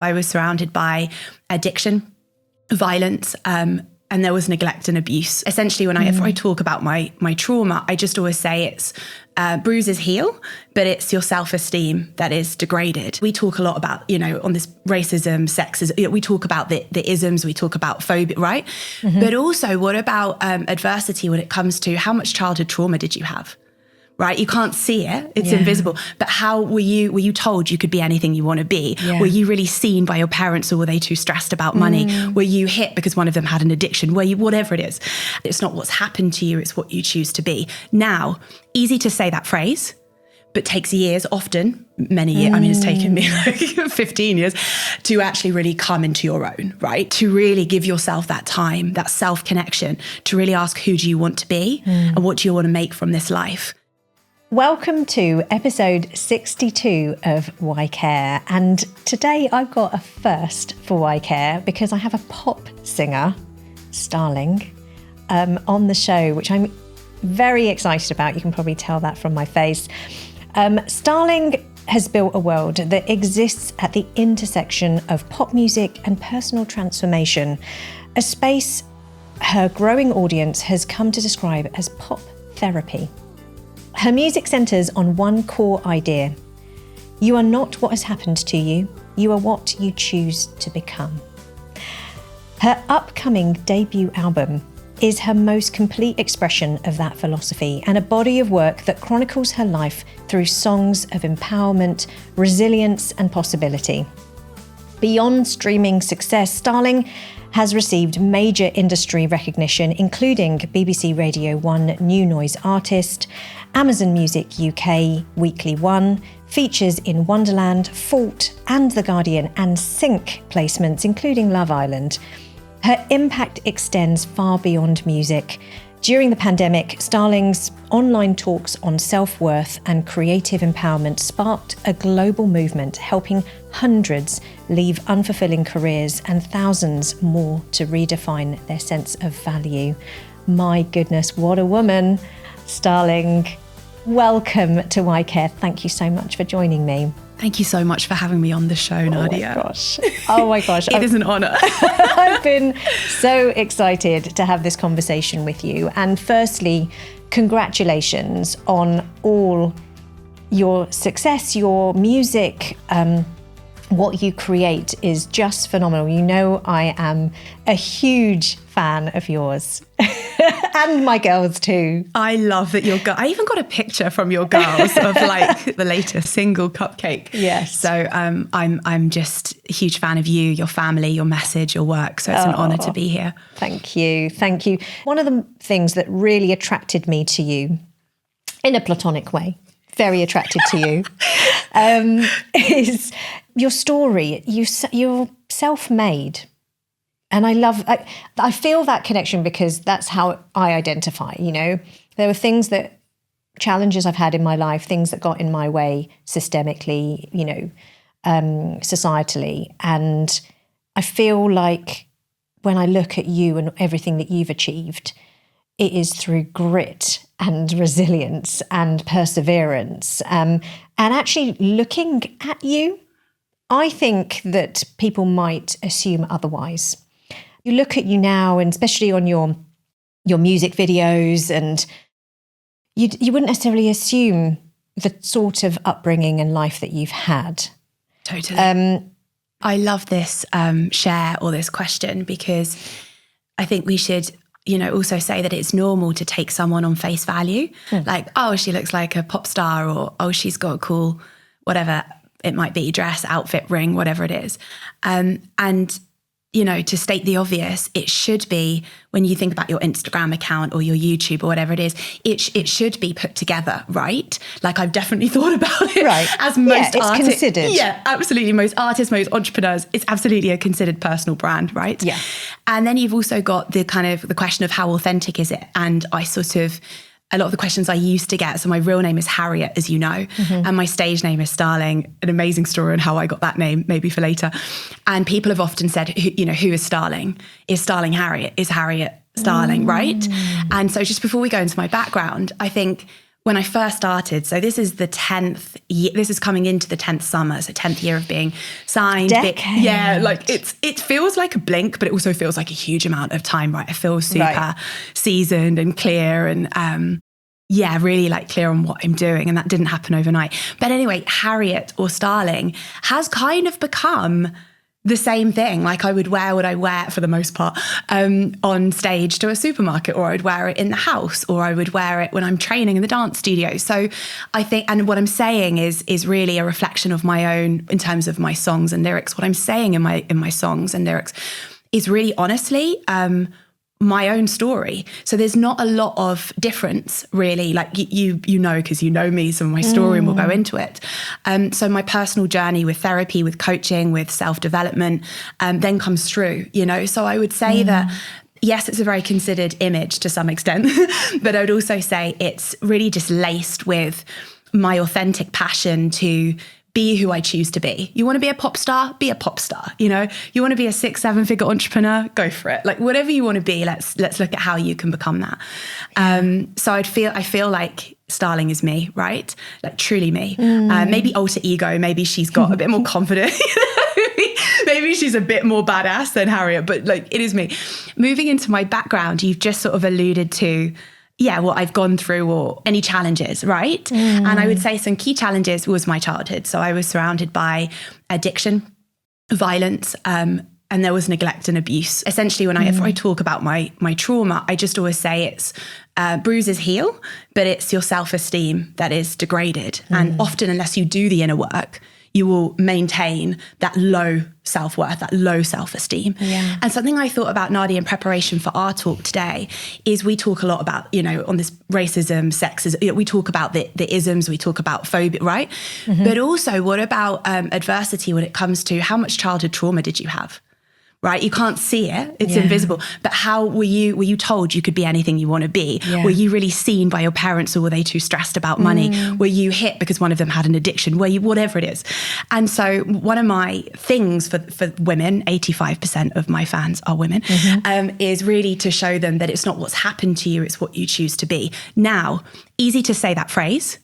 I was surrounded by addiction, violence, and there was neglect and abuse. Essentially, if I talk about my trauma, I just always say it's bruises heal, but it's your self-esteem that is degraded. We talk a lot about, on this racism, sexism, we talk about the isms, we talk about phobia, right? Mm-hmm. But also, what about adversity when it comes to how much childhood trauma did you have? Right? You can't see it. It's invisible. But how were you told you could be anything you want to be? Yeah. Were you really seen by your parents, or were they too stressed about money? Were you hit because one of them had an addiction? Whatever it is. It's not what's happened to you, it's what you choose to be. Now, easy to say that phrase, but takes years, often many years. I mean, it's taken me like 15 years to actually really come into your own, right? To really give yourself that time, that self-connection, to really ask, who do you want to be and what do you want to make from this life? Welcome to episode 62 of Why Care, and today I've got a first for Why Care because I have a pop singer, Starling, on the show, which I'm very excited about. You can probably tell that from my face. Starling has built a world that exists at the intersection of pop music and personal transformation, a space her growing audience has come to describe as pop therapy. Her music centres on one core idea. You are not what has happened to you. You are what you choose to become. Her upcoming debut album is her most complete expression of that philosophy, and a body of work that chronicles her life through songs of empowerment, resilience, and possibility. Beyond streaming success, Starling has received major industry recognition, including BBC Radio 1 New Noise Artist, Amazon Music UK Weekly One, features in Wonderland, Fault, and The Guardian, and Sync placements, including Love Island. Her impact extends far beyond music. During the pandemic, Starling's online talks on self-worth and creative empowerment sparked a global movement, helping hundreds leave unfulfilling careers and thousands more to redefine their sense of value. My goodness, what a woman. Starling, welcome to Why Care. Thank you so much for joining me. Thank you so much for having me on the show, Nadia. Oh my gosh. It is an honour. I've been so excited to have this conversation with you. And firstly, congratulations on all your success, your music. What you create is just phenomenal. You know, I am a huge fan of yours and my girls too. I love that I even got a picture from your girls of like the latest single, Cupcake. Yes. So I'm just a huge fan of you, your family, your message, your work. So it's an honour to be here. Thank you. Thank you. One of the things that really attracted me to you in a platonic way, very attracted to you, is your story. You're self-made. And I feel that connection because that's how I identify, There were challenges I've had in my life, things that got in my way systemically, societally. And I feel like when I look at you and everything that you've achieved, it is through grit and resilience and perseverance. And actually looking at you, I think that people might assume otherwise. You look at you now, and especially on your music videos, and you wouldn't necessarily assume the sort of upbringing and life that you've had. Totally. I love this share or this question because I think we should, also say that it's normal to take someone on face value. Like, oh, she looks like a pop star, or, oh, she's got a cool, whatever it might be, dress, outfit, ring, whatever it is. And to state the obvious, it should be, when you think about your Instagram account or your YouTube or whatever it is, it should be put together, right? Like, I've definitely thought about it. Right. As most it's artists. Considered. Yeah, absolutely. Most artists, most entrepreneurs, it's absolutely a considered personal brand, right? Yeah. And then you've also got the question of how authentic is it? And a lot of the questions I used to get, so my real name is Harriet, as you know, and my stage name is Starling, an amazing story on how I got that name, maybe for later. And people have often said, who is Starling? Is Starling Harriet? Is Harriet Starling, right? And so just before we go into my background, I think when I first started, so this is the 10th year, this is coming into the 10th summer, so 10th year of being signed. Decade. It feels like a blink, but it also feels like a huge amount of time, right? I feel super seasoned and clear and really like clear on what I'm doing. And that didn't happen overnight. But anyway, Harriet or Starling has kind of become the same thing. Like I would wear what I wear for the most part on stage to a supermarket, or I'd wear it in the house, or I would wear it when I'm training in the dance studio. So I think, and what I'm saying is really a reflection of my own, in terms of my songs and lyrics. What I'm saying in my songs and lyrics is really honestly my own story. So there's not a lot of difference really, like you know, because you know me, some of my story and we'll go into it. So my personal journey with therapy, with coaching, with self-development then comes through, you know. So I would say that yes, it's a very considered image to some extent, but I would also say it's really just laced with my authentic passion to be who I choose to be. You want to be a pop star? Be a pop star. You know, you want to be a 6-7 figure entrepreneur? Go for it. Like whatever you want to be, let's look at how you can become that. So I feel like Starling is me, right? Like truly me. Maybe alter ego. Maybe she's got a bit more confidence. Maybe she's a bit more badass than Harriet, but like it is me. Moving into my background, you've just sort of alluded to what I've gone through or any challenges, right? And I would say some key challenges was my childhood. So I was surrounded by addiction, violence, and there was neglect and abuse. Essentially, if I talk about my trauma, I just always say it's bruises heal, but it's your self-esteem that is degraded. And often, unless you do the inner work, you will maintain that low self-worth, that low self-esteem. Yeah. And something I thought about, Nadia, in preparation for our talk today is we talk a lot about, you know, on this racism, sexism, we talk about the isms, we talk about phobia, right? But also what about adversity when it comes to how much childhood trauma did you have? Right? You can't see it. It's invisible. But how were you told you could be anything you want to be? Yeah. Were you really seen by your parents, or were they too stressed about money? Were you hit because one of them had an addiction? Were you, whatever it is. And so one of my things for women, 85% of my fans are women, is really to show them that it's not what's happened to you, it's what you choose to be. Now, easy to say that phrase,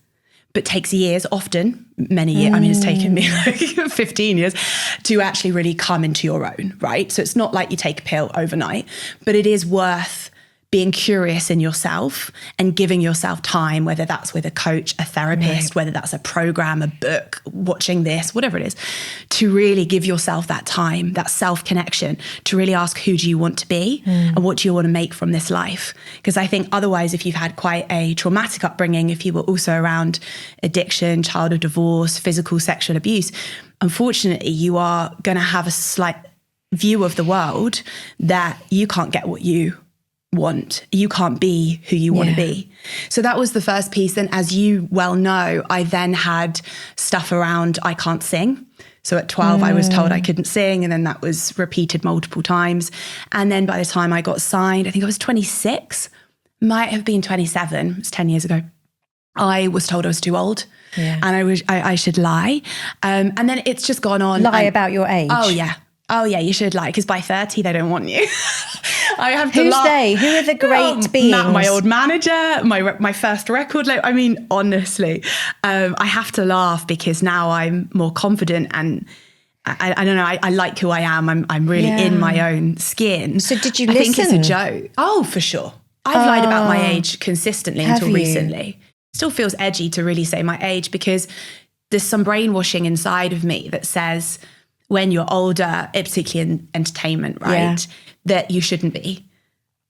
but takes years, often many years. I mean, it's taken me like 15 years to actually really come into your own, right? So it's not like you take a pill overnight, but it is worth being curious in yourself and giving yourself time, whether that's with a coach, a therapist, whether that's a program, a book, watching this, whatever it is, to really give yourself that time, that self-connection, to really ask, who do you want to be and what do you want to make from this life? Because I think otherwise, if you've had quite a traumatic upbringing, if you were also around addiction, childhood divorce, physical, sexual abuse, unfortunately, you are going to have a slight view of the world that you can't get what you want. You can't be who you want to be. So that was the first piece. And as you well know, I then had stuff around I can't sing. So at 12, I was told I couldn't sing. And then that was repeated multiple times. And then by the time I got signed, I think I was 26, might have been 27. It's 10 years ago. I was told I was too old and I should lie. And then it's just gone on. Lie about your age? Oh yeah, you should lie, because by 30 they don't want you. I have to Who's laugh. they? Who are the great beings? My old manager, my first record label. I mean, honestly, I have to laugh because now I'm more confident and I don't know. I like who I am. I'm really in my own skin. So did you I listen? think it's a joke. Oh, for sure. I've lied about my age consistently until recently. Still feels edgy to really say my age because there's some brainwashing inside of me that says, when you're older, particularly in entertainment, right, that you shouldn't be.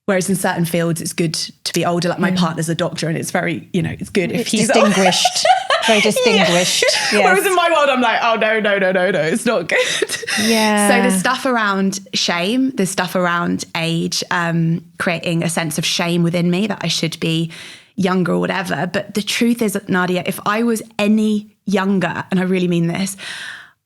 Whereas in certain fields, it's good to be older. Like my partner's a doctor and it's very, you know, it's good if he's distinguished. Very distinguished. Yes. Whereas in my world, I'm like, oh, no, it's not good. Yeah. So there's stuff around shame, there's stuff around age, creating a sense of shame within me that I should be younger or whatever. But the truth is, Nadia, if I was any younger, and I really mean this,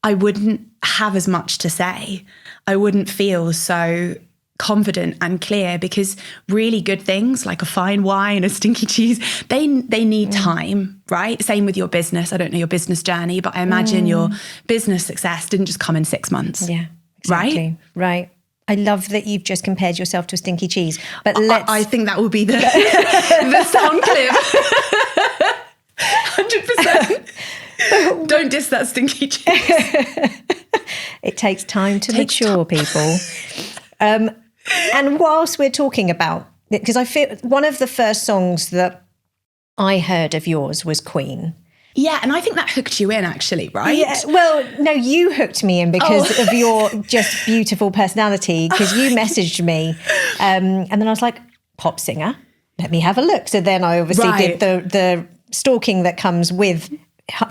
I wouldn't have as much to say. I wouldn't feel so confident and clear, because really good things like a fine wine, a stinky cheese, they need time, right? Same with your business. I don't know your business journey, but I imagine your business success didn't just come in 6 months. Yeah, exactly. Right. I love that you've just compared yourself to a stinky cheese. But I think that will be the sound clip. 100%. Don't diss that stinky cheese. It takes time to mature, people. And whilst we're talking about, because I feel one of the first songs that I heard of yours was Queen. Yeah, and I think that hooked you in, actually, right? Yeah, well, no, you hooked me in because of your just beautiful personality, because you messaged me. And then I was like, pop singer, let me have a look. So then I obviously did the stalking that comes with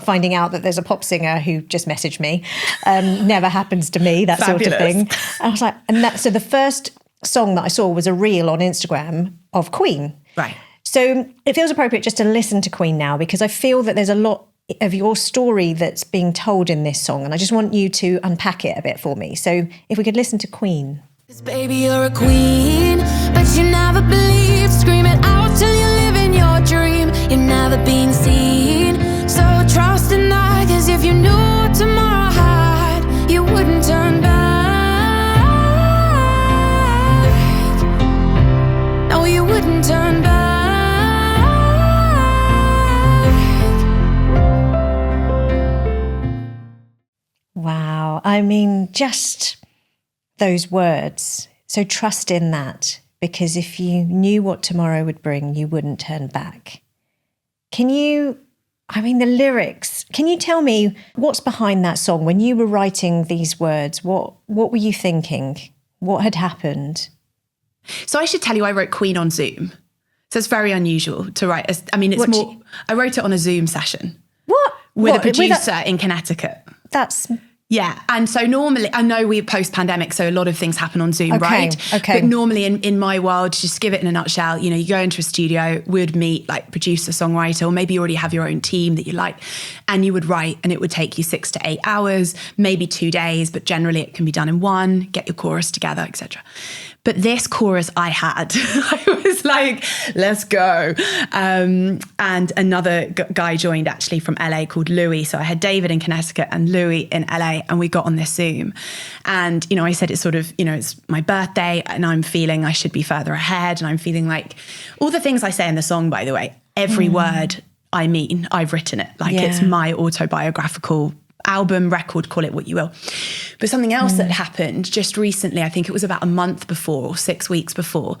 finding out that there's a pop singer who just messaged me. Never happens to me, that Fabulous. sort of thing. And I was like, so the first song that I saw was a reel on Instagram of Queen. Right. So it feels appropriate just to listen to Queen now, because I feel that there's a lot of your story that's being told in this song, and I just want you to unpack it a bit for me. So if we could listen to Queen. Baby, you're a queen, but you never believe. Scream it out till you live in your dream. You're never being seen, so trust in that, 'cause if you knew what tomorrow had, you wouldn't turn back. No, you wouldn't turn back. Wow. I mean, just those words. So trust in that, because if you knew what tomorrow would bring, you wouldn't turn back. The lyrics, can you tell me what's behind that song? When you were writing these words, what were you thinking? What had happened? So I should tell you, I wrote Queen on Zoom. So it's very unusual to write. I wrote it on a Zoom session. What? With a producer in Connecticut. That's... Yeah. And so normally, I know we're post-pandemic, so a lot of things happen on Zoom, right? Okay. But normally in my world, just give it in a nutshell, you go into a studio, would meet like producer, songwriter, or maybe you already have your own team that you like, and you would write, and it would take you 6 to 8 hours, maybe 2 days, but generally it can be done in one, get your chorus together, etc. But this chorus I had, I was like, let's go. And another guy joined actually from LA called Louis. So I had David in Connecticut and Louis in LA, and we got on this Zoom. And, I said it's sort of, it's my birthday and I'm feeling I should be further ahead. And I'm feeling like all the things I say in the song, by the way, every word I mean, I've written it. Like it's my autobiographical album, record, call it what you will. But something else that happened just recently, I think it was about a month before or 6 weeks before,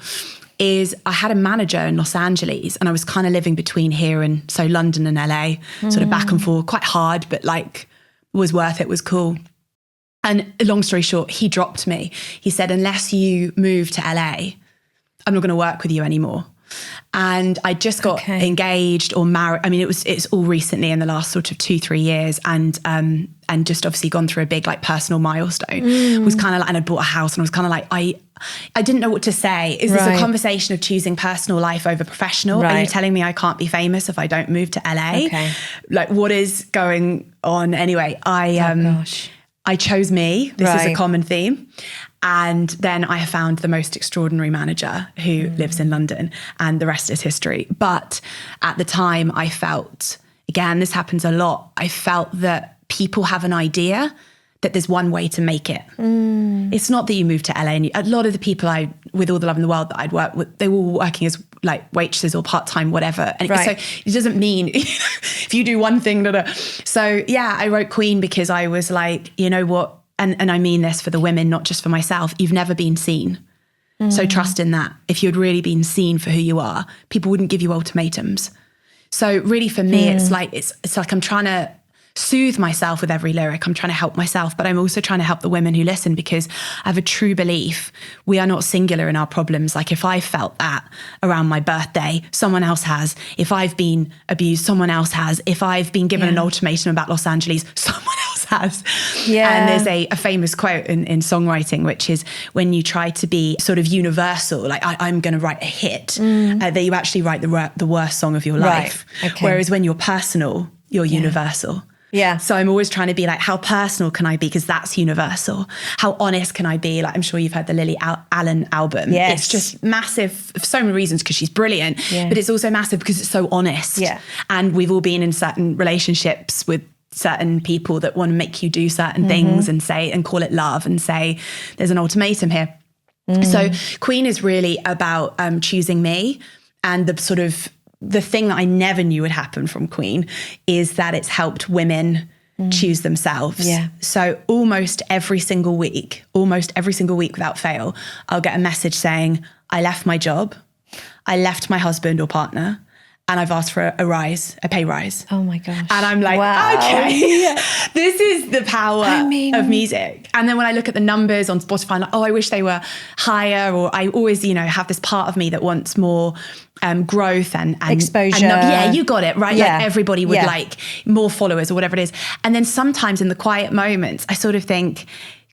is I had a manager in Los Angeles, and I was kind of living between here and so London and LA, sort of back and forth, quite hard, but like was worth it, was cool. And long story short, he dropped me. He said, unless you move to LA, I'm not going to work with you anymore. And I just got engaged or married. I mean, it's all recently in the last sort of 2-3 years, and just obviously gone through a big like personal milestone. Was kind of like, and I bought a house, and I was kind of like, I didn't know what to say. Is this a conversation of choosing personal life over professional? Are you telling me I can't be famous if I don't move to LA? Like, what is going on? Anyway, I chose me. This is a common theme. And then I found the most extraordinary manager who lives in London, and the rest is history. But at the time I felt, again, this happens a lot, I felt that people have an idea that there's one way to make it. It's not that you move to LA, and a lot of the people with all the love in the world that I'd worked with, they were working as like waitresses or part-time, whatever. And so it doesn't mean if you do one thing, So yeah, I wrote Queen because I was like, you know what? And I mean this for the women, not just for myself. You've never been seen. So trust in that. If you'd really been seen for who you are, people wouldn't give you ultimatums. So really for me, it's like I'm trying to soothe myself with every lyric. I'm trying to help myself, but I'm also trying to help the women who listen, because I have a true belief we are not singular in our problems. Like if I felt that around my birthday, someone else has. If I've been abused, someone else has. If I've been given an ultimatum about Los Angeles, someone else has. And there's a famous quote in songwriting, which is when you try to be sort of universal, like I'm going to write a hit, that you actually write the worst song of your life. Whereas when you're personal, you're universal. Yeah. So I'm always trying to be like, how personal can I be? Because that's universal. How honest can I be? Like, I'm sure you've heard the Lily Allen album. Yes. It's just massive for so many reasons, because she's brilliant, but it's also massive because it's so honest. Yeah. And we've all been in certain relationships with certain people that want to make you do certain things and say, and call it love, and say, there's an ultimatum here. So Queen is really about choosing me, and the sort of the thing that I never knew would happen from Queen is that it's helped women choose themselves. Yeah. So almost every single week without fail, I'll get a message saying, I left my job, I left my husband or partner, and I've asked for a pay rise. Oh my gosh. And I'm like, wow. okay, this is the power of music. And then when I look at the numbers on Spotify, I'm like, oh, I wish they were higher. Or I always, have this part of me that wants more growth and exposure. Yeah, you got it, right? Yeah. Like everybody would like more followers or whatever it is. And then sometimes in the quiet moments, I sort of think,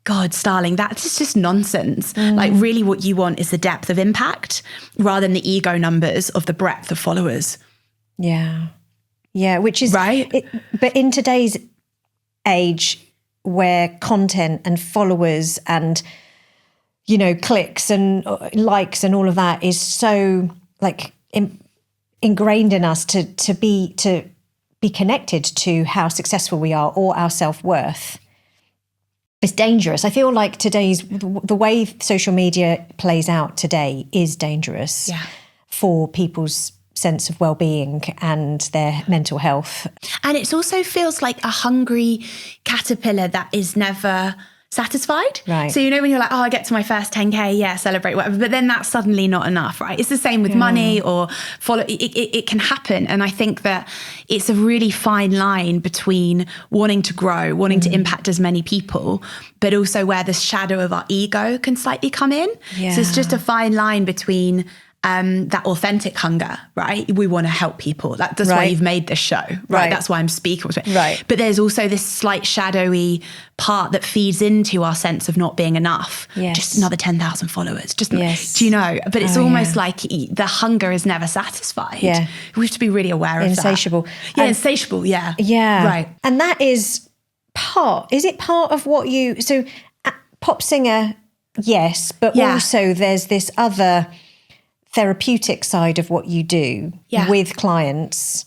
God, Starling, that's just nonsense. Like really what you want is the depth of impact rather than the ego numbers of the breadth of followers. Yeah. Yeah, which is right. But in today's age where content and followers and, clicks and likes and all of that is so like ingrained in us to be connected to how successful we are or our self-worth, it's dangerous. I feel like the way social media plays out today is dangerous for people's sense of well-being and their mental health. And it also feels like a hungry caterpillar that is never satisfied. Right. So when you're like, oh, I get to my first 10K, celebrate, whatever. But then that's suddenly not enough, right? It's the same with money or follow. It can happen. And I think that it's a really fine line between wanting to grow, wanting to impact as many people, but also where the shadow of our ego can slightly come in. Yeah. So it's just a fine line between that authentic hunger, right? We want to help people. That's why you've made this show, right? That's why I'm speaking. Right. But there's also this slight shadowy part that feeds into our sense of not being enough. Yes. Just another 10,000 followers. Yes. Do you know? But it's almost like the hunger is never satisfied. Yeah. We have to be really aware of that. Insatiable. Insatiable. Yeah. Yeah. Right. And that is part of what so pop singer, yes, but also there's this other therapeutic side of what you do with clients,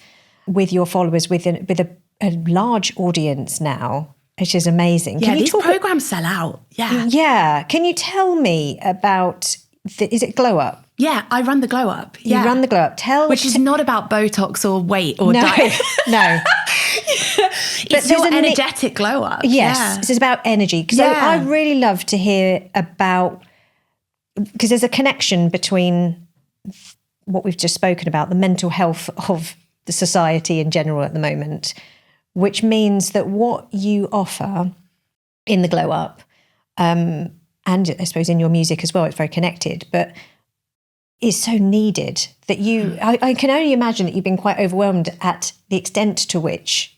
with your followers, with a large audience now, which is amazing. Yeah, these programs sell out. Yeah. Yeah. Can you tell me about, is it Glow Up? Yeah, I run the Glow Up. Yeah. You run the Glow Up. Which is not about Botox or weight or diet. No. It's your energetic glow up. Yes, it's about energy. So I'd really love to hear about, because there's a connection between what we've just spoken about, the mental health of the society in general at the moment, which means that what you offer in the Glow Up, and I suppose in your music as well, it's very connected, but is so needed that I can only imagine that you've been quite overwhelmed at the extent to which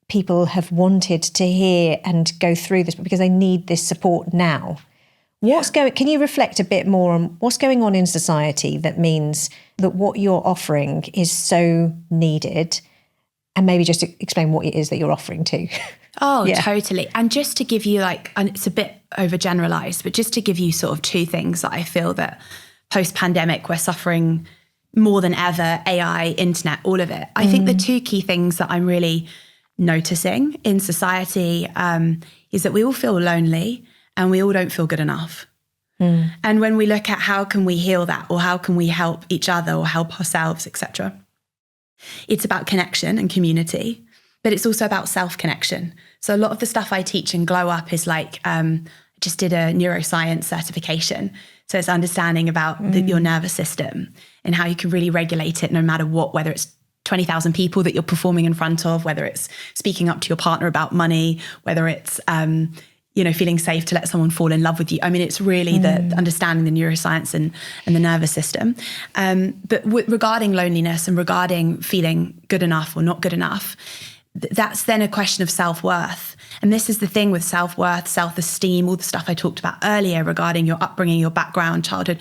people have wanted to hear and go through this because they need this support now. Can you reflect a bit more on what's going on in society that means that what you're offering is so needed, and maybe just explain what it is that you're offering too? Oh, totally. And just to give you and it's a bit overgeneralized, but just to give you sort of two things that I feel that post-pandemic we're suffering more than ever, AI, internet, all of it. I think the two key things that I'm really noticing in society is that we all feel lonely and we all don't feel good enough. And when we look at how can we heal that, or how can we help each other or help ourselves, etc., it's about connection and community, but it's also about self-connection. So a lot of the stuff I teach in Glow Up is like, I just did a neuroscience certification. So it's understanding about your nervous system and how you can really regulate it no matter what, whether it's 20,000 people that you're performing in front of, whether it's speaking up to your partner about money, whether it's, feeling safe to let someone fall in love with you. I mean, it's really the understanding the neuroscience and the nervous system. But regarding loneliness and regarding feeling good enough or not good enough, that's then a question of self-worth. And this is the thing with self-worth, self-esteem, all the stuff I talked about earlier regarding your upbringing, your background, childhood.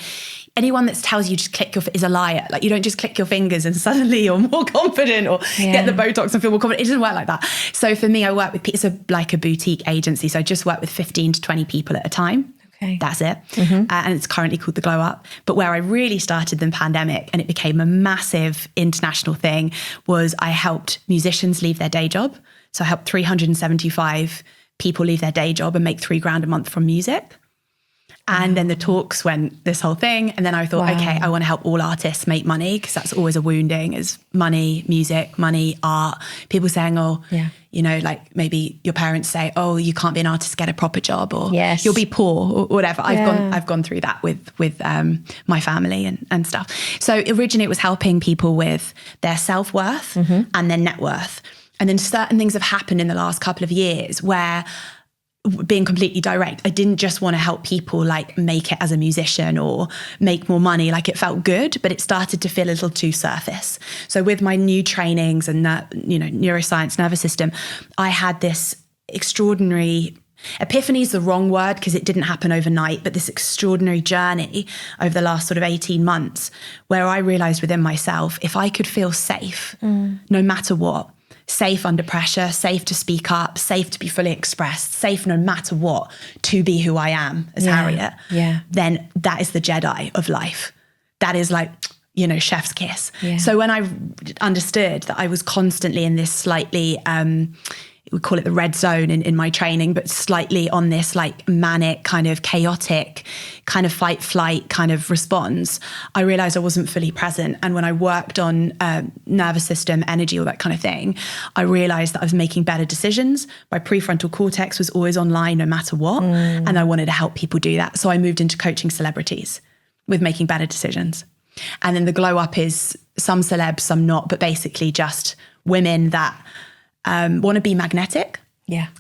Anyone that tells you just click is a liar. Like, you don't just click your fingers and suddenly you're more confident or get the Botox and feel more confident. It doesn't work like that. So for me, I work with, it's like a boutique agency. So I just work with 15 to 20 people at a time. Okay. That's it. And it's currently called the Glow Up. But where I really started the pandemic and it became a massive international thing was I helped musicians leave their day job. So I helped 375 people leave their day job and make $3,000 a month from music. And then the talks went this whole thing. And then I thought, okay, I want to help all artists make money, because that's always a wounding, is money, music, money, art. People saying, you know, like maybe your parents say, oh, you can't be an artist, get a proper job, or you'll be poor, or whatever. I've gone through that with my family and stuff. So originally it was helping people with their self-worth and their net worth. And then certain things have happened in the last couple of years where, being completely direct, I didn't just want to help people like make it as a musician or make more money. Like, it felt good, but it started to feel a little too surface. So with my new trainings and neuroscience, nervous system, I had this extraordinary, epiphany is the wrong word because it didn't happen overnight, but this extraordinary journey over the last sort of 18 months where I realized within myself, if I could feel safe, no matter what, safe under pressure, safe to speak up, safe to be fully expressed, safe no matter what, to be who I am as Harriet, then that is the Jedi of life. That is like, you know, chef's kiss. Yeah. So when I understood that I was constantly in this slightly, we call it the red zone in my training, but slightly on this like manic kind of chaotic kind of fight flight kind of response, I realized I wasn't fully present. And when I worked on nervous system, energy, all that kind of thing, I realized that I was making better decisions. My prefrontal cortex was always online no matter what. And I wanted to help people do that. So I moved into coaching celebrities with making better decisions. And then the glow up is some celebs, some not, but basically just women that want to be magnetic,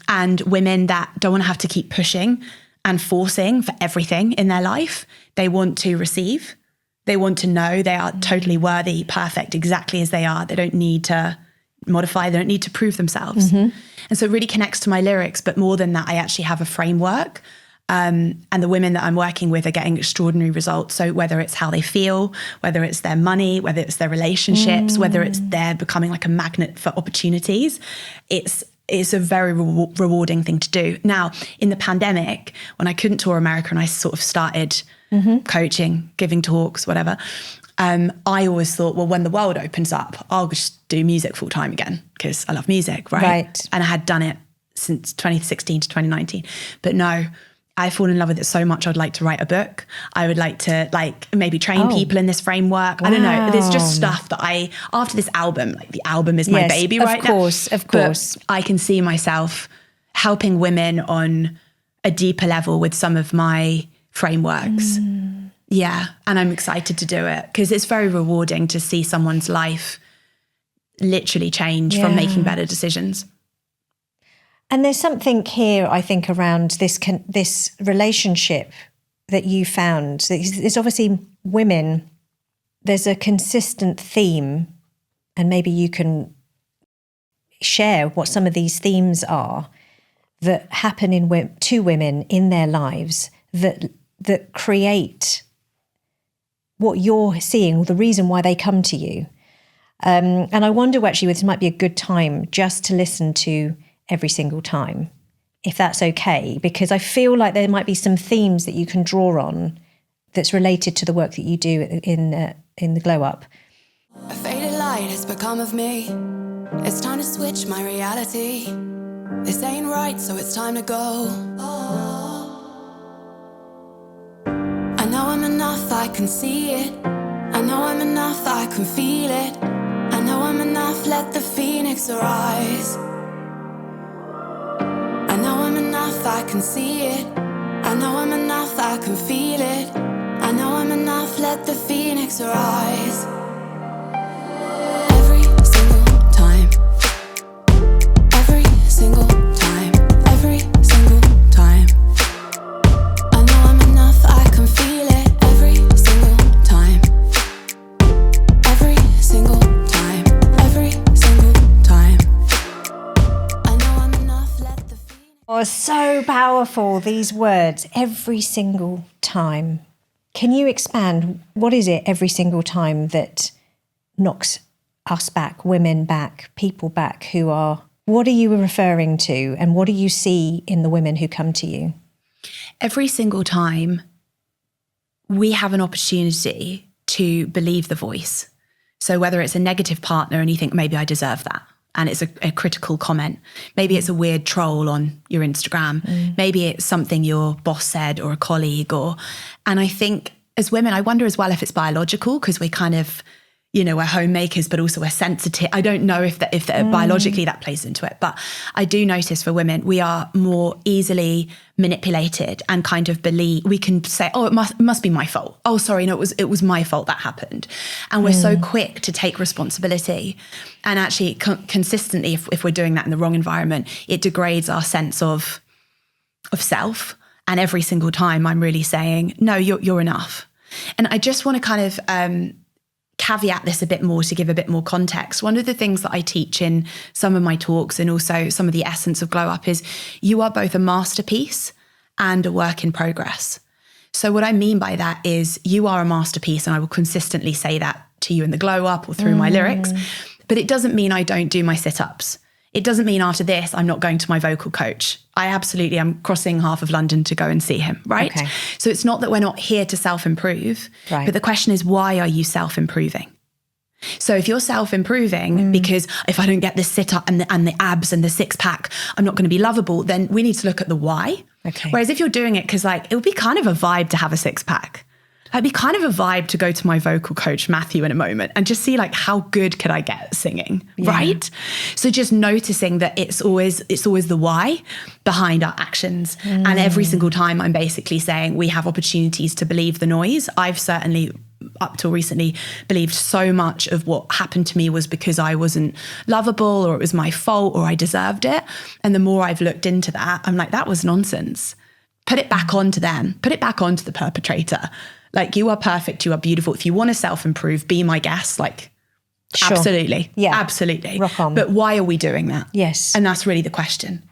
and women that don't want to have to keep pushing and forcing for everything in their life. They want to receive. They want to know they are totally worthy, perfect, exactly as they are. They don't need to modify. They don't need to prove themselves. And so it really connects to my lyrics. But more than that, I actually have a framework. And the women that I'm working with are getting extraordinary results. So whether it's how they feel, whether it's their money, whether it's their relationships, whether it's they're becoming like a magnet for opportunities, it's a very rewarding thing to do. Now, in the pandemic, when I couldn't tour America and I sort of started coaching, giving talks, whatever, I always thought, well, when the world opens up, I'll just do music full time again because I love music, right? And I had done it since 2016 to 2019. But no, I fall in love with it so much. I'd like to write a book. I would like to maybe train people in this framework. I don't know. There's just stuff that after this album, like the album is my baby right now. Of course. But I can see myself helping women on a deeper level with some of my frameworks. Yeah. And I'm excited to do it because it's very rewarding to see someone's life literally change from making better decisions. And there's something here, I think, around this relationship that you found. There's obviously women, there's a consistent theme, and maybe you can share what some of these themes are that happen to women in their lives that create what you're seeing, the reason why they come to you. And I wonder, actually, this might be a good time just to listen to every single time, if that's okay, because I feel like there might be some themes that you can draw on that's related to the work that you do in the Glow Up. A faded light has become of me. It's time to switch my reality. This ain't right, so it's time to go. I know I'm enough, I can see it. I know I'm enough, I can feel it. I know I'm enough, let the phoenix arise. I know I'm enough, I can see it. I know I'm enough, I can feel it. I know I'm enough, let the phoenix arise. Every single time. Every single time. Every single time. I know I'm enough, I can feel it. Every single time. Every single time. Every single time. I know I'm enough, let the phoenix. Oh, so powerful, these words, every single time. Can you expand, what is it every single time that knocks us back, women back, people back who are, what are you referring to and what do you see in the women who come to you? Every single time we have an opportunity to believe the voice. So whether it's a negative partner and you think maybe I deserve that, and it's a critical comment. Maybe it's a weird troll on your Instagram. Maybe it's something your boss said or a colleague and I think as women, I wonder as well if it's biological, because we kind of, we're homemakers, but also we're sensitive. I don't know if biologically that plays into it, but I do notice for women, we are more easily manipulated and kind of believe, we can say, oh, it must be my fault. Oh, sorry, no, it was my fault that happened. And we're so quick to take responsibility. And actually consistently, if we're doing that in the wrong environment, it degrades our sense of self. And every single time I'm really saying, no, you're enough. And I just want to kind of, caveat this a bit more to give a bit more context. One of the things that I teach in some of my talks and also some of the essence of Glow Up is you are both a masterpiece and a work in progress. So what I mean by that is you are a masterpiece, and I will consistently say that to you in the Glow Up or through my lyrics, but it doesn't mean I don't do my sit-ups. It doesn't mean after this, I'm not going to my vocal coach. I absolutely am crossing half of London to go and see him, right? Okay. So it's not that we're not here to self-improve, right, but the question is, why are you self-improving? So if you're self-improving because if I don't get this sit-up and the abs and the six-pack, I'm not going to be lovable, then we need to look at the why. Okay. Whereas if you're doing it because it would be kind of a vibe to have a six-pack. It'd be kind of a vibe to go to my vocal coach, Matthew, in a moment and just see how good could I get at singing, right? So just noticing that it's always the why behind our actions. And every single time I'm basically saying we have opportunities to believe the noise. I've certainly, up till recently, believed so much of what happened to me was because I wasn't lovable or it was my fault or I deserved it. And the more I've looked into that, I'm like, that was nonsense. Put it back onto them. Put it back onto the perpetrator. You are perfect, you are beautiful. If you want to self-improve, be my guest. Sure. Absolutely. Yeah. Absolutely. Rock on. But why are we doing that? Yes. And that's really the question.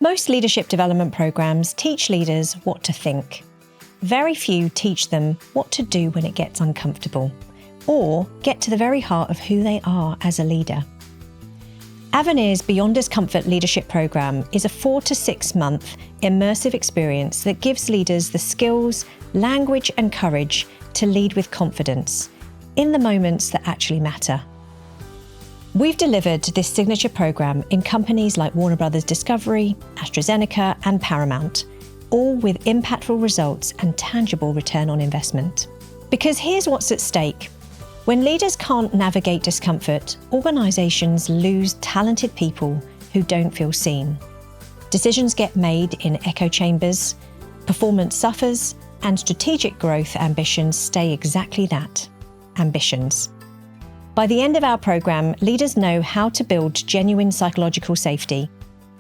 Most leadership development programs teach leaders what to think. Very few teach them what to do when it gets uncomfortable, or get to the very heart of who they are as a leader. Avenir's Beyond Discomfort leadership program is a 4 to 6 month immersive experience that gives leaders the skills, language and courage to lead with confidence in the moments that actually matter. We've delivered this signature program in companies like Warner Brothers Discovery, AstraZeneca and Paramount, all with impactful results and tangible return on investment. Because here's what's at stake. When leaders can't navigate discomfort, organisations lose talented people who don't feel seen. Decisions get made in echo chambers, performance suffers, and strategic growth ambitions stay exactly that, ambitions. By the end of our programme, leaders know how to build genuine psychological safety,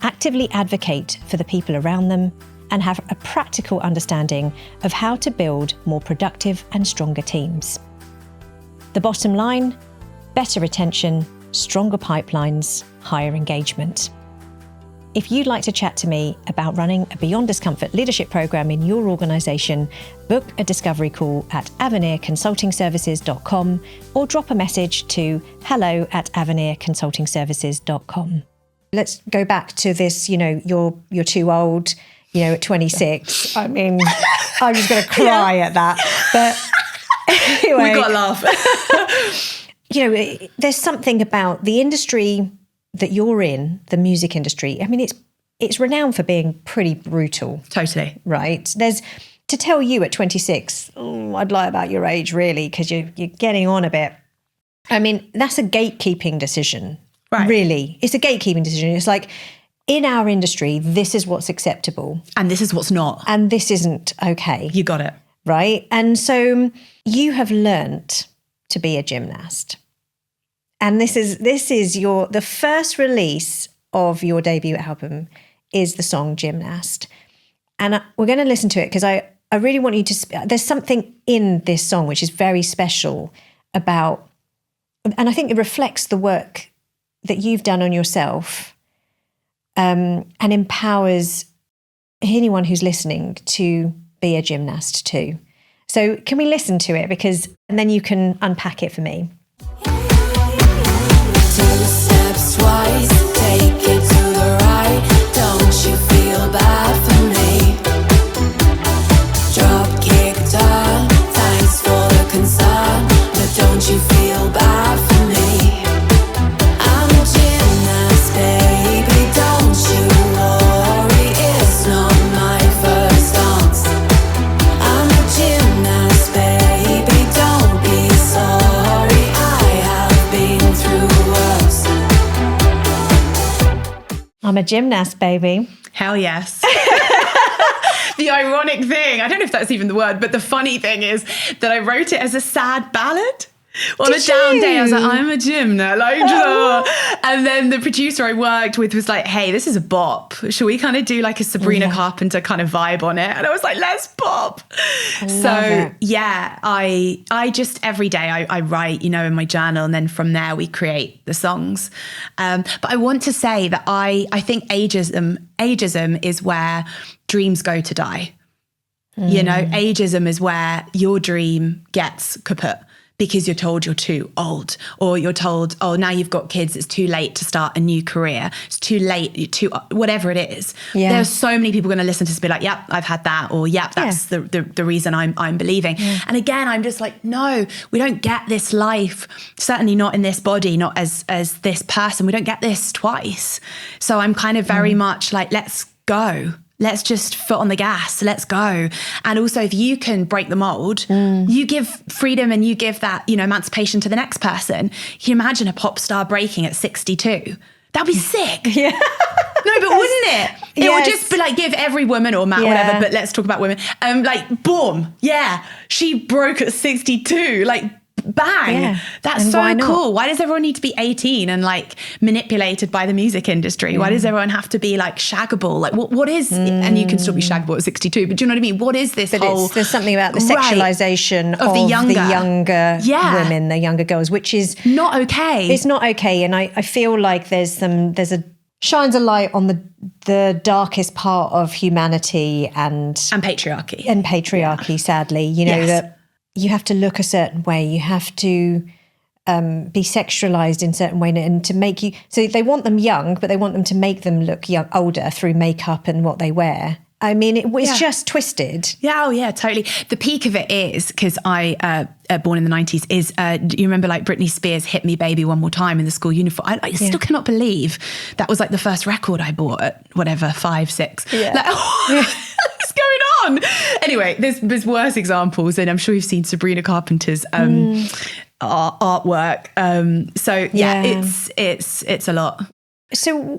actively advocate for the people around them, and have a practical understanding of how to build more productive and stronger teams. The bottom line, better retention, stronger pipelines, higher engagement. If you'd like to chat to me about running a Beyond Discomfort leadership program in your organisation, book a discovery call at avenirconsultingservices.com or drop a message to hello@avenirconsultingservices.com. Let's go back to this, you're too old, at 26. I mean, I'm just going to cry at that. But anyway, we got to laugh. There's something about the industry that you're in, the music industry. I mean, it's renowned for being pretty brutal. Totally. Right? To tell you at 26, I'd lie about your age really, because you're getting on a bit. I mean, that's a gatekeeping decision. Right. Really. It's a gatekeeping decision. It's like, in our industry, this is what's acceptable. And this is what's not. And this isn't okay. You got it. Right? And so you have learnt to be a gymnast. And this is the first release of your debut album is the song Gymnast. And we're going to listen to it because I really want you to, there's something in this song which is very special about, and I think it reflects the work that you've done on yourself, and empowers anyone who's listening to be a gymnast too. So can we listen to it? And then you can unpack it for me. 2 steps twice, take it to the right. Don't you feel bad for me? Drop kick turn, thanks for the concern, but don't you feel bad for me? I'm a gymnast. I'm a gymnast, baby. Hell yes. The ironic thing, I don't know if that's even the word, but the funny thing is that I wrote it as a sad ballad. On a down day, I was like, I'm a gymnast, and then the producer I worked with was like, hey, this is a bop. Should we kind of do like a Sabrina Carpenter kind of vibe on it? And I was like, let's pop. So yeah, I just every day I write, in my journal, and then from there we create the songs. But I want to say that I think ageism is where dreams go to die. Ageism is where your dream gets kaput. Because you're told you're too old, or you're told, oh, now you've got kids, it's too late to start a new career. It's too late, whatever it is. Yeah. There's so many people going to listen to this, be like, yep, I've had that, or yep, that's the reason I'm believing. Yeah. And again, I'm just like, no, we don't get this life, certainly not in this body, not as this person. We don't get this twice. So I'm kind of very much like, let's go. Let's just foot on the gas. Let's go. And also, if you can break the mold, you give freedom and you give that, emancipation to the next person. Can you imagine a pop star breaking at 62? That'd be sick. Yeah. No, but wouldn't it? It would just be like, give every woman or man, whatever, but let's talk about women. Like, boom. Yeah. She broke at 62. Like, bang. Yeah. That's and so cool. Why does everyone need to be 18 and like manipulated by the music industry? Yeah. Why does everyone have to be like shaggable? Like what is, and you can still be shaggable at 62, but do you know what I mean? What is this whole... There's something about the sexualization of the younger women, the younger girls, which is... not okay. It's not okay. And I feel like shines a light on the darkest part of humanity and patriarchy. And patriarchy, sadly. That you have to look a certain way. You have to be sexualized in a certain way, and to make you... So they want them young, but they want them to make them look older through makeup and what they wear. I mean, it was just twisted. Yeah, oh yeah, totally. The peak of it is, because I, born in the 90s, is, do you remember like Britney Spears' Hit Me Baby One More Time in the school uniform? I still cannot believe that was like the first record I bought at whatever, 5, 6. Yeah. Like, what's going on? Anyway, there's worse examples, and I'm sure you've seen Sabrina Carpenter's artwork. So it's a lot. So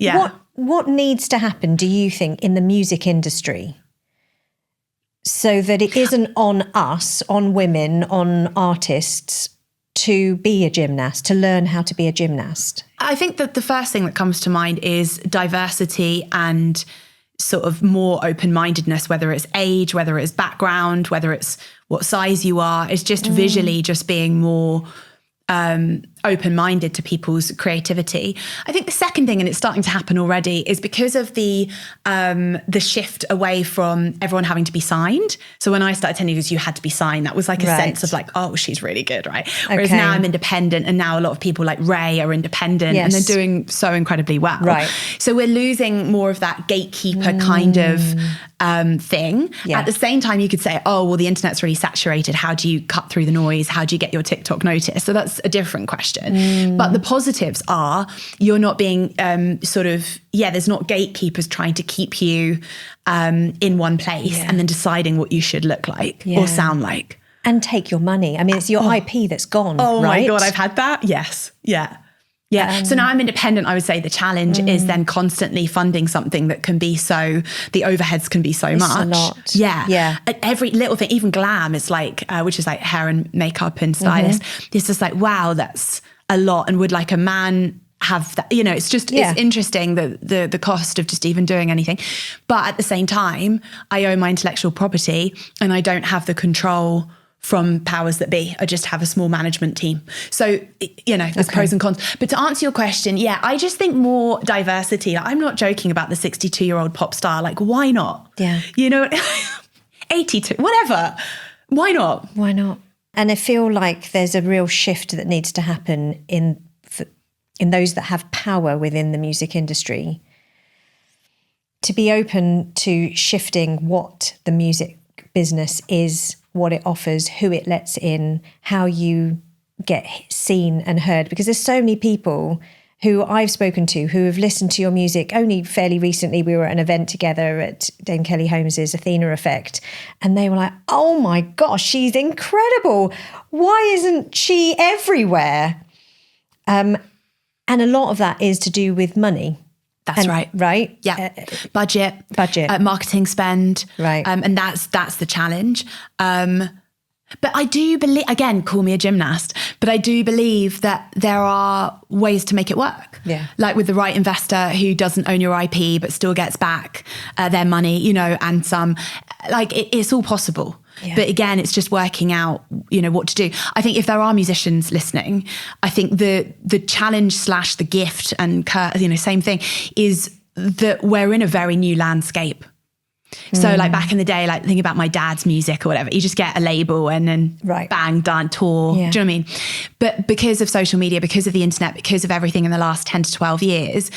what needs to happen, do you think, in the music industry so that it isn't on us, on women, on artists to be a gymnast, to learn how to be a gymnast? I think that the first thing that comes to mind is diversity and sort of more open-mindedness, whether it's age, whether it's background, whether it's what size you are. It's just visually just being more open-minded to people's creativity. I think the second thing, and it's starting to happen already, is because of the shift away from everyone having to be signed. So when I started attending, you had to be signed. That was like a sense of like, oh, she's really good, right? Whereas now I'm independent, and now a lot of people like Ray are independent and they're doing so incredibly well. Right. So we're losing more of that gatekeeper kind of thing. Yeah. At the same time, you could say, oh, well, the internet's really saturated. How do you cut through the noise? How do you get your TikTok notice? So that's a different question. But the positives are you're not being there's not gatekeepers trying to keep you in one place and then deciding what you should look like or sound like. And take your money. I mean, it's your IP that's gone, oh right? My God, I've had that. Yes. Yeah. Yeah. So now I'm independent. I would say the challenge is then constantly funding something that can be the overheads can be so much. A lot. Yeah. Yeah. Every little thing, even glam is like, which is like hair and makeup and stylist. It's just like, wow, that's a lot. And would like a man have that, it's just, it's interesting the cost of just even doing anything. But at the same time, I own my intellectual property and I don't have the control from powers that be. I just have a small management team. So, there's pros and cons. But to answer your question, I just think more diversity. Like, I'm not joking about the 62-year-old pop star. Like, why not? Yeah. 82, whatever. Why not? Why not? And I feel like there's a real shift that needs to happen in those that have power within the music industry to be open to shifting what the music business is, what it offers, who it lets in, how you get seen and heard. Because there's so many people who I've spoken to who have listened to your music. Only fairly recently, we were at an event together at Dame Kelly Holmes's Athena Effect, and they were like, oh my gosh, she's incredible. Why isn't she everywhere? And a lot of that is to do with money. That's right. Right? Yeah. Budget. Marketing spend. Right. And that's the challenge. But I do believe, again, call me a gymnast, but I do believe that there are ways to make it work. Yeah. Like with the right investor who doesn't own your IP, but still gets back their money, you know, and some, like it's all possible. Yeah. But again, it's just working out, you know, what to do. I think if there are musicians listening, I think the challenge / the gift and, you know, same thing is that we're in a very new landscape. So like back in the day, like think about my dad's music or whatever, you just get a label and then bang, done, tour. Yeah. Do you know what I mean? But because of social media, because of the internet, because of everything in the last 10 to 12 years,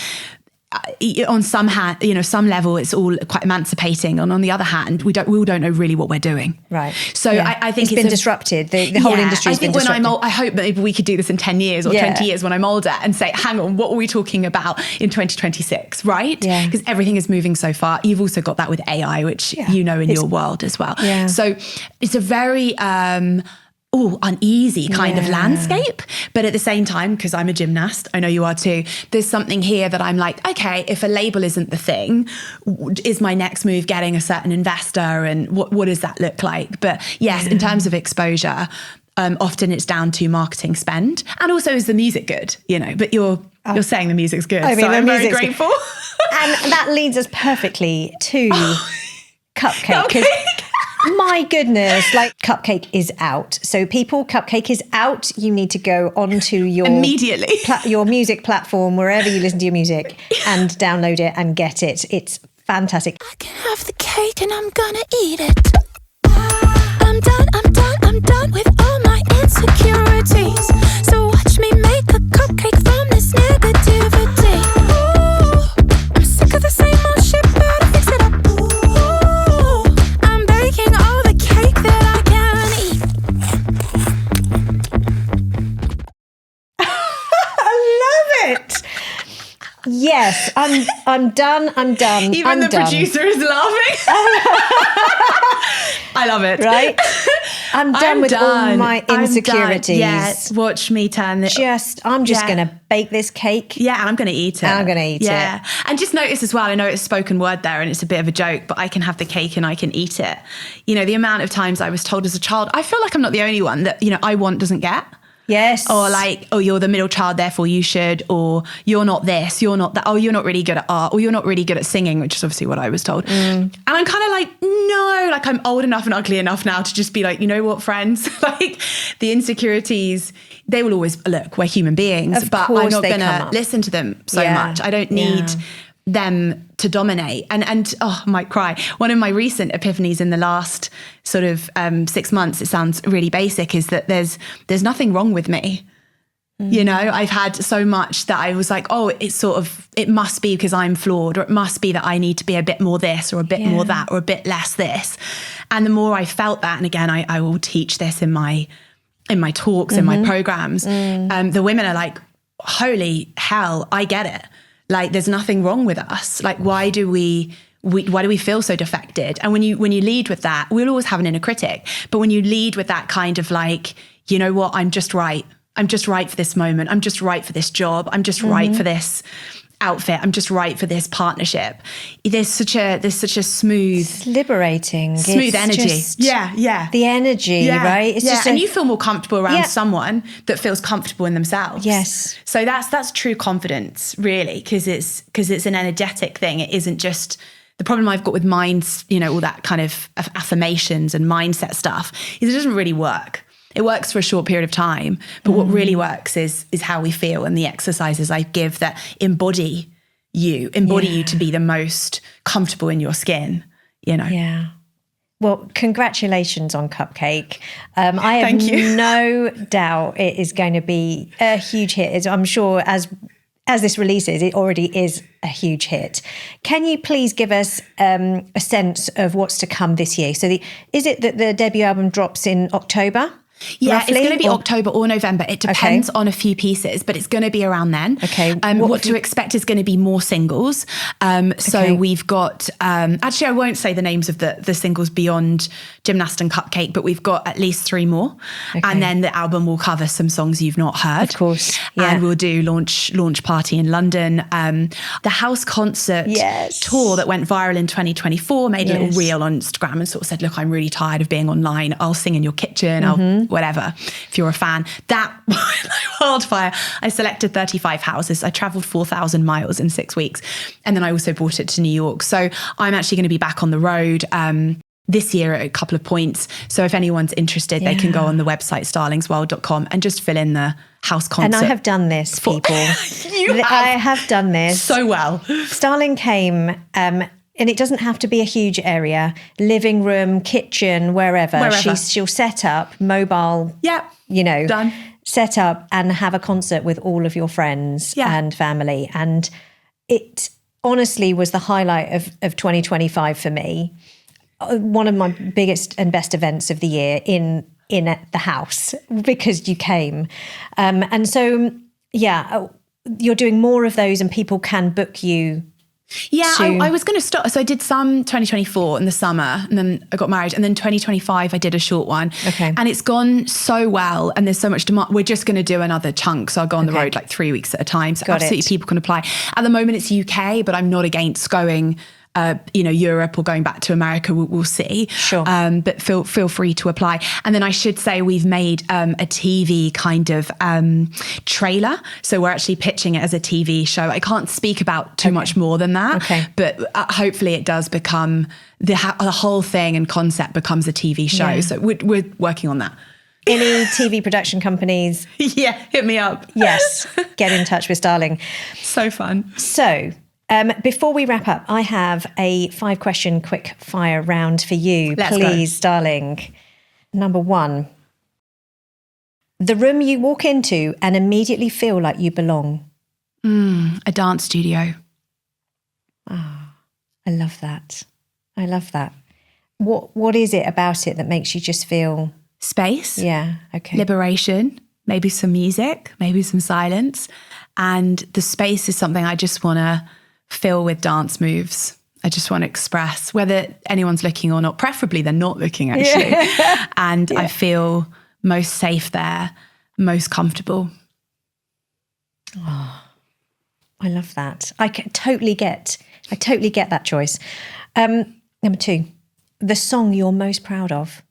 on some hand, you know, some level it's all quite emancipating, and on the other hand we all don't know really what we're doing. Right. So I think it's been disrupted. The whole industry's been disrupted. When I hope that maybe we could do this in 10 years or 20 years when I'm older and say, hang on, what were we talking about in 2026, right? Yeah. Because everything is moving so far. You've also got that with AI, which you know in your world as well. Yeah. So it's a very uneasy kind of landscape. But at the same time, because I'm a gymnast, I know you are too, there's something here that I'm like, okay, if a label isn't the thing, is my next move getting a certain investor, and what does that look like? But yes, in terms of exposure, often it's down to marketing spend, and also is the music good, you know, but you're saying the music's good. I mean, so I'm very grateful. And that leads us perfectly to Cupcake. My goodness, like Cupcake is out. So people, Cupcake is out. You need to go onto your immediately your music platform, wherever you listen to your music, and download it and get it. It's fantastic. I can have the cake and I'm gonna eat it. I'm done with all my insecurities. So watch me make a cupcake from this negativity. Ooh, I'm sick of the same old shit, but I fix it up. Ooh, I'm baking all the cake that I can eat. I love it. Yes, I'm done. Even the producer is laughing. I love it. Right? I'm done with all my insecurities. Yes, watch me turn it. I'm just going to bake this cake. Yeah, and I'm going to eat it. Yeah. And just notice as well, I know it's spoken word there and it's a bit of a joke, but I can have the cake and I can eat it. You know, the amount of times I was told as a child, I feel like I'm not the only one that, you know, I want doesn't get. Yes. Or like, oh, you're the middle child, therefore you should, or you're not this, you're not that, oh, you're not really good at art, or you're not really good at singing, which is obviously what I was told. And I'm kind of like, no, like I'm old enough and ugly enough now to just be like, you know what, friends, like the insecurities, they will always, look, we're human beings, but I'm not going to listen to them so much. I don't need them to dominate. And oh, I might cry. One of my recent epiphanies in the last sort of 6 months, it sounds really basic, is that there's nothing wrong with me. You know, I've had so much that I was like, oh, it must be because I'm flawed, or it must be that I need to be a bit more this or a bit more that or a bit less this. And the more I felt that, and again, I will teach this in my talks, in my programs, the women are like, holy hell, I get it. Like, there's nothing wrong with us. Like, why do we feel so defected? And when you lead with that, we'll always have an inner critic. But when you lead with that kind of like, you know what, I'm just right. I'm just right for this moment. I'm just right for this job. I'm just right for this outfit. I'm just right for this partnership. There's such a smooth, it's liberating, smooth energy. The energy, right? It's just and you feel more comfortable around someone that feels comfortable in themselves. Yes. So that's true confidence, really, because it's an energetic thing. It isn't just the problem I've got with minds, you know, all that kind of affirmations and mindset stuff is it doesn't really work. It works for a short period of time, but what really works is how we feel, and the exercises I give that embody you to be the most comfortable in your skin, you know. Yeah. Well, congratulations on Cupcake. I have no doubt it is going to be a huge hit. I'm sure as this releases, it already is a huge hit. Can you please give us a sense of what's to come this year? So is it that the debut album drops in October? Yeah, roughly, it's going to be or- October or November. It depends on a few pieces, but it's going to be around then. Okay. What to expect is going to be more singles. So we've got, actually, I won't say the names of the singles beyond Gymnast and Cupcake, but we've got at least 3 more. Okay. And then the album will cover some songs you've not heard. Of course. Yeah. And we'll do launch party in London. The house concert tour that went viral in 2024 made a little reel on Instagram and sort of said, look, I'm really tired of being online. I'll sing in your kitchen. I'll whatever, if you're a fan. That wildfire. I selected 35 houses. I traveled 4,000 miles in 6 weeks. And then I also brought it to New York. So I'm actually going to be back on the road this year at a couple of points. So if anyone's interested, they can go on the website starlingsworld.com and just fill in the house concert. And I have done this, people. I have done this. So well. Starling came, and it doesn't have to be a huge area, living room, kitchen, wherever. She'll set up mobile, done. Set up and have a concert with all of your friends and family. And it honestly was the highlight of 2025 for me. One of my biggest and best events of the year in the house, because you came. And so, you're doing more of those and people can book you. Yeah, I was going to start. So I did some 2024 in the summer and then I got married. And then 2025, I did a short one. Okay. And it's gone so well. And there's so much demand. We're just going to do another chunk. So I'll go on the road like 3 weeks at a time. So absolutely people can apply. At the moment, it's UK, but I'm not against going Europe or going back to America, we'll see. Sure. But feel free to apply. And then I should say we've made a TV kind of trailer. So we're actually pitching it as a TV show. I can't speak about too much more than that. Okay. But hopefully it does become, the whole thing and concept becomes a TV show. Yeah. So we're working on that. Any TV production companies? Hit me up. Yes, get in touch with Starling. So fun. So, before we wrap up, I have a 5-question quick fire round for you. Let's Please, go. Starling. Number 1. The room you walk into and immediately feel like you belong. A dance studio. Ah, I love that. I love that. What is it about it that makes you just feel... Space. Yeah, okay. Liberation, maybe some music, maybe some silence. And the space is something I just want to fill with dance moves. I just want to express, whether anyone's looking or not. Preferably they're not looking, actually. Yeah. And I feel most safe there, most comfortable. Oh, I love that. I totally get that choice. Number 2, the song you're most proud of.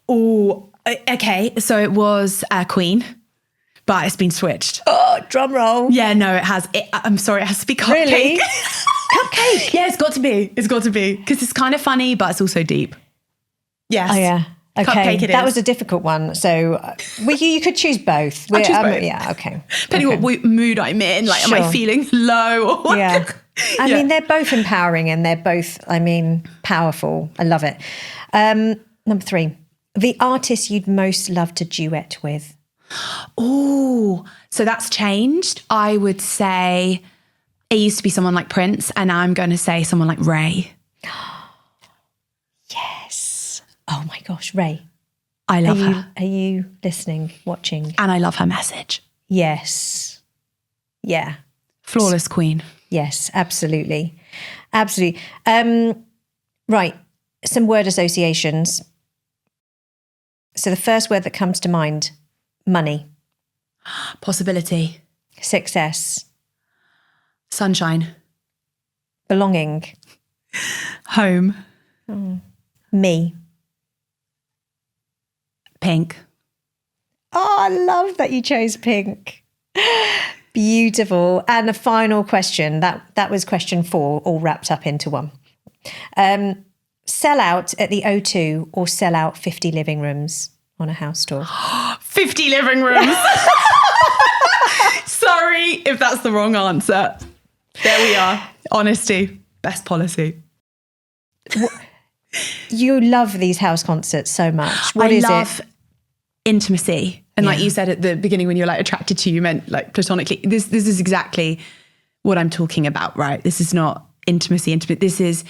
Oh, okay. So it was Queen, but it's been switched. Oh, drum roll. Yeah, no, it has. I'm sorry, it has to be Cupcake. Really? Cupcake? Yeah, it's got to be. It's got to be. Because it's kind of funny, but it's also deep. Yes. Oh, yeah. Okay. Cupcake it that is. was a difficult one. So you could choose both. I'll choose both. Yeah, okay. Depending what mood I'm in. Like, am I feeling low? Or yeah. I mean, they're both empowering and they're both, powerful. I love it. Number 3, the artist you'd most love to duet with. Oh, so that's changed. I would say it used to be someone like Prince, and now I'm going to say someone like Ray. Yes. Oh my gosh, Ray. I love her. Are you listening, watching? And I love her message. Yes. Yeah. Flawless queen. Yes, absolutely. Absolutely. Right. Some word associations. So the first word that comes to mind, money. Possibility. Success. Sunshine. Belonging. Home. Me. Pink. Oh, I love that you chose pink. Beautiful. And a final question. That was question 4, all wrapped up into one. Sell out at the O2 or sell out 50 living rooms on a house tour? 50 living rooms. Sorry if that's the wrong answer. There we are. Honesty, best policy. You love these house concerts so much. What I is love it? Intimacy. And like you said at the beginning when you're like attracted to, you meant like platonically. This is exactly what I'm talking about, right? This is not intimacy. This is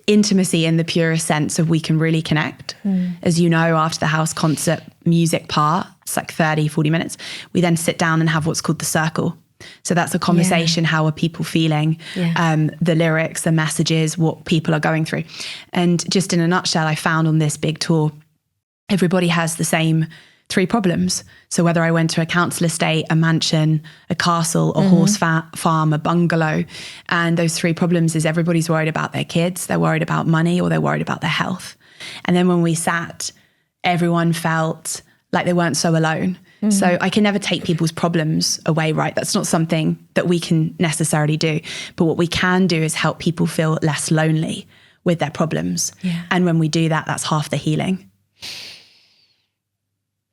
intimacy in the purest sense of we can really connect. As you know, after the house concert music part, it's like 30, 40 minutes, we then sit down and have what's called the circle. So that's a conversation. How are people feeling? The lyrics, the messages, what people are going through. And just in a nutshell, I found on this big tour, everybody has the same 3 problems. So whether I went to a council estate, a mansion, a castle, a horse farm, a bungalow, and those 3 problems is everybody's worried about their kids, they're worried about money, or they're worried about their health. And then when we sat, everyone felt like they weren't so alone. So I can never take people's problems away, right? That's not something that we can necessarily do. But what we can do is help people feel less lonely with their problems. And when we do that, that's half the healing.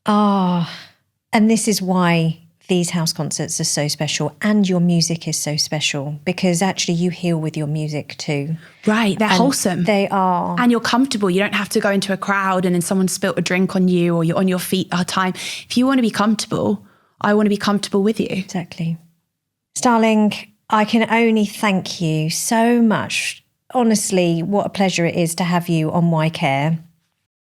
And this is why these house concerts are so special, and your music is so special, because actually you heal with your music too. Right, they're wholesome. They are. And you're comfortable. You don't have to go into a crowd and then someone spilt a drink on you, or you're on your feet all the time. If you want to be comfortable, I want to be comfortable with you. Exactly. Starling, I can only thank you so much. Honestly, what a pleasure it is to have you on Why Care.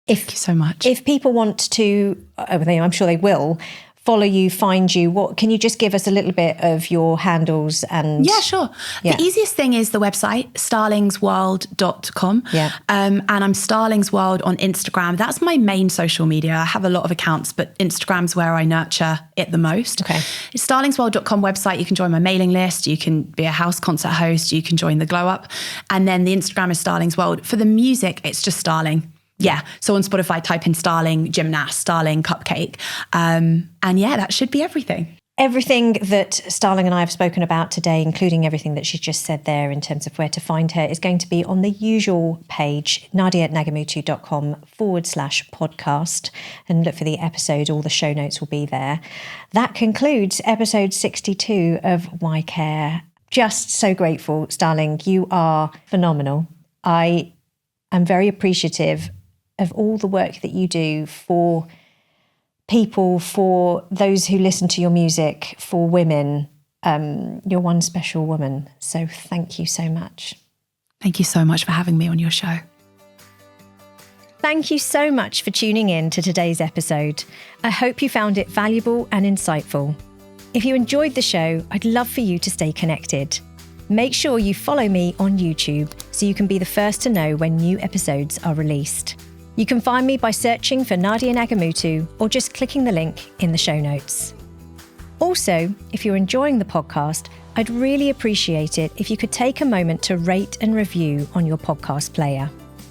Thank you so much. If people want to, I'm sure they will, follow you, find you, what can you just give us a little bit of your handles? And yeah, sure. The easiest thing is the website, starlingsworld.com. And I'm Starling's World on Instagram. That's my main social media. I have a lot of accounts, but Instagram's where I nurture it the most. Okay. It's starlingsworld.com website. You can join my mailing list. You can be a house concert host. You can join the Glow Up. And then the Instagram is Starling's World. For the music, it's just Starling. Yeah. So on Spotify, type in Starling, Gymnast, Starling, Cupcake. And yeah, that should be everything. Everything that Starling and I have spoken about today, including everything that she just said there in terms of where to find her, is going to be on the usual page, nadia@nagamootoo.com/podcast. And look for the episode. All the show notes will be there. That concludes episode 62 of Why Care. Just so grateful, Starling. You are phenomenal. I am very appreciative of all the work that you do for people, for those who listen to your music, for women. You're one special woman. So thank you so much. Thank you so much for having me on your show. Thank you so much for tuning in to today's episode. I hope you found it valuable and insightful. If you enjoyed the show, I'd love for you to stay connected. Make sure you follow me on YouTube so you can be the first to know when new episodes are released. You can find me by searching for Nadia Nagamootoo or just clicking the link in the show notes. Also, if you're enjoying the podcast, I'd really appreciate it if you could take a moment to rate and review on your podcast player.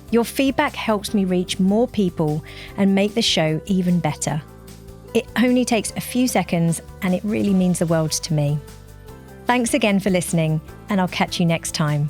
Your feedback helps me reach more people and make the show even better. It only takes a few seconds and it really means the world to me. Thanks again for listening, and I'll catch you next time.